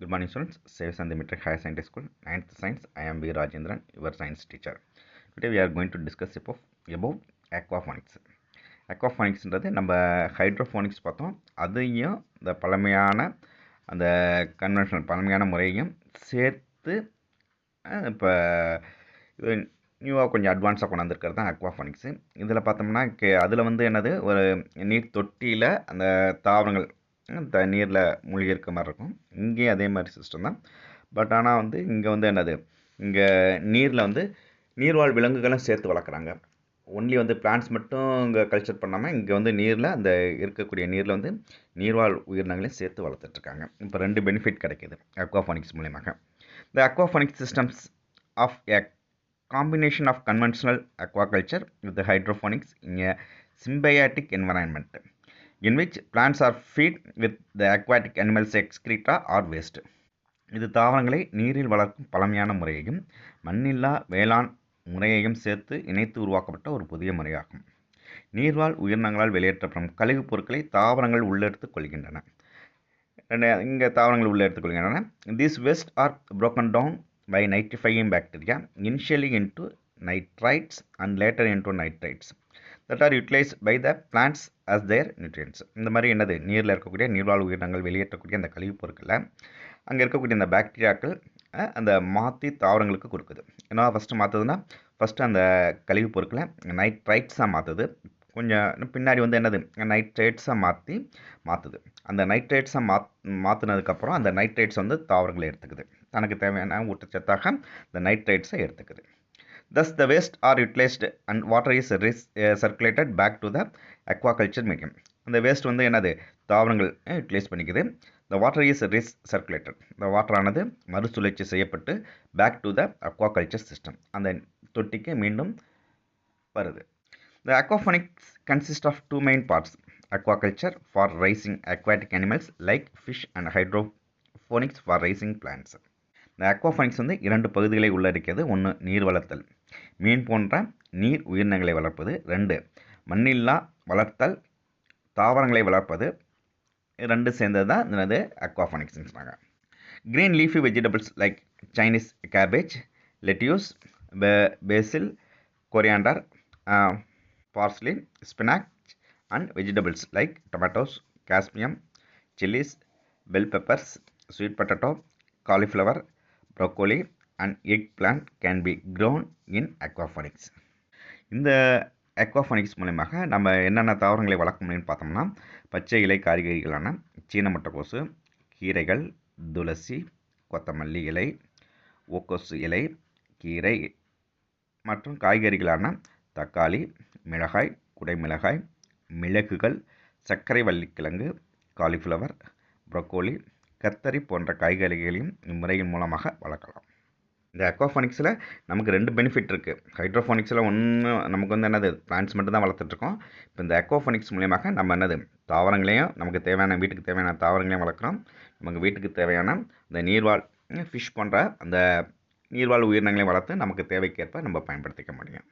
Good morning, students. Save Sandhi Metric Higher Science School, 9th Science. I am B. Rajendran, your science teacher. Today we are going to discuss about aquaponics. அக்வாஃபானிக்ஸ்ன்றது நம்ம hydroponics பார்த்தோம். அதையும் இந்த பழமையான அந்த conventional பழமையான முறையையும் சேர்த்து இப்போ நியூவாக கொஞ்சம் அட்வான்ஸாக கொண்டாந்துருக்கிறது தான் அக்வாஃபானிக்ஸு. இதில் பார்த்தோம்னா அதில் வந்து என்னது ஒரு நீர் தொட்டியில் அந்த தாவரங்கள் நீரில் மூழ்கி இருக்க மாதிரி இருக்கும். இங்கேயும் அதே மாதிரி சிஸ்டம் தான். பட் ஆனால் வந்து இங்கே வந்து என்னது, இங்கே நீரில் வந்து நீர்வாழ் விலங்குகளும் சேர்த்து வளர்க்குறாங்க. ஒன்லி வந்து பிளான்ட்ஸ் மட்டும் இங்கே கல்ச்சர் பண்ணாமல் இங்கே வந்து நீரில் அந்த இருக்கக்கூடிய நீரில் வந்து நீர்வாழ் உயிரினங்களையும் சேர்த்து வளர்த்துட்ருக்காங்க. இப்போ 2 பெனிஃபிட் கிடைக்கிது அக்வாஃபானிக்ஸ் மூலியமாக. The aquaponics systems of a combination of conventional aquaculture with the hydroponics in a symbiotic environment in which plants are fed with the aquatic animals excreta or waste. இது தாவரங்களை நீரில் வளர்க்கும் பழமையான முறையையும் மண்ணில்லா வேளாண் முறையையும் சேர்த்து இணைத்து உருவாக்கப்பட்ட ஒரு புதிய முறையாகும். நீர்வாழ் உயிரினங்களால் வெளியேற்றப்படும் கழிவுப் பொருட்களை தாவரங்கள் உள்ளெடுத்துக் கொள்கின்றன. இங்கே தாவரங்கள் உள்ளே எடுத்துக்கொள்கின்றன. These waste are broken down by nitrifying bacteria initially into nitrites and later into nitrates that are utilized by the plants as their nutrients. இந்த மாதிரி என்னது, நீரில் இருக்கக்கூடிய நீர்வாழ் உயிரினங்கள் வெளியேற்றக்கூடிய அந்த கழிவுப் பொருட்களை அங்கே இருக்கக்கூடிய அந்த பாக்டீரியாக்கள் அந்த மாற்றி தாவரங்களுக்கு கொடுக்குது. ஏன்னா ஃபஸ்ட்டு அந்த கழிவுப் பொருட்களை நைட்ரைட்ஸாக மாற்றுது. கொஞ்சம் பின்னாடி வந்து என்னது, நைட்ரேட்ஸாக மாற்றுது. அந்த நைட்ரேட்ஸாக மாற்றினதுக்கப்புறம் அந்த நைட்ரேட்ஸ் வந்து தாவரங்களை எடுத்துக்குது. தனக்கு தேவையான ஊட்டச்சத்தாக இந்த நைட்ரேட்ஸை எடுத்துக்குது. Thus the waste are utilized and water is circulated back to the aquaculture medium. அந்த வேஸ்ட் வந்து என்னது, தாவரங்கள் யூட்டிலைஸ் பண்ணிக்குது. The water is recirculated. இந்த வாட்டரானது மறுசுழற்சி செய்யப்பட்டு back to the aquaculture system, அந்த தொட்டிக்கு மீண்டும் வருது. The aquaponics consist of 2 main parts: aquaculture for raising aquatic animals like fish and hydroponics for raising plants. இந்த aquaponics வந்து 2 பகுதிகளை உள்ளடக்கியது. 1 நீர் வளர்த்தல், மீன் போன்ற நீர் உயிரினங்களை வளர்ப்பது. 2 மண்ணில்லா வளர்த்தல், தாவரங்களை வளர்ப்பது. 2 சேர்ந்தது தான் என்னது aquaponics சொன்னாங்க. Green leafy vegetables like Chinese cabbage, lettuce, basil, coriander, parsley, spinach and vegetables like tomatoes, capsicum, chilies, bell peppers, sweet potato, cauliflower, broccoli and eggplant can be grown in aquaponics. இந்த aquaponics மூலமாக நம்ம என்னென்ன தாவரங்களை வளர்க்க முடியும்னு பார்த்தோம்னா, பச்சை இலை காய்கறிகளான சீன முட்டைக்கோசு, கீரைகள், துளசி, கொத்தமல்லி இலை, ஓக்கோசு இலை, கீரை மற்றும் காய்கறிகளான தக்காளி, மிளகாய், குடைமிளகாய், மிளகுகள், சர்க்கரை வள்ளிக்கிழங்கு, காலிஃப்ளவர், ப்ரொக்கோலி, கத்தரி போன்ற காய்கறிகளையும் இம்முறையின் மூலமாக வளர்க்கலாம். இந்த அக்வாஃபானிக்ஸில் நமக்கு 2 பெனிஃபிட் இருக்குது. ஹைட்ரோஃபானிக்ஸில் ஒன்று நமக்கு வந்து என்னது, பிளான்ட்ஸ் மட்டும் தான் வளர்த்துட்ருக்கோம். இப்போ இந்த அக்வாஃபானிக்ஸ் மூலியமாக நம்ம என்னது, தாவரங்களையும் நமக்கு தேவையான வீட்டுக்கு தேவையான தாவரங்களையும் வளர்க்குறோம். நமக்கு வீட்டுக்கு தேவையான இந்த நீர்வாழ் ஃபிஷ் போன்ற அந்த நீர்வாழ் உயிரினங்களையும் வளர்த்து நமக்கு தேவைக்கேற்ப நம்ம பயன்படுத்திக்க முடியும்.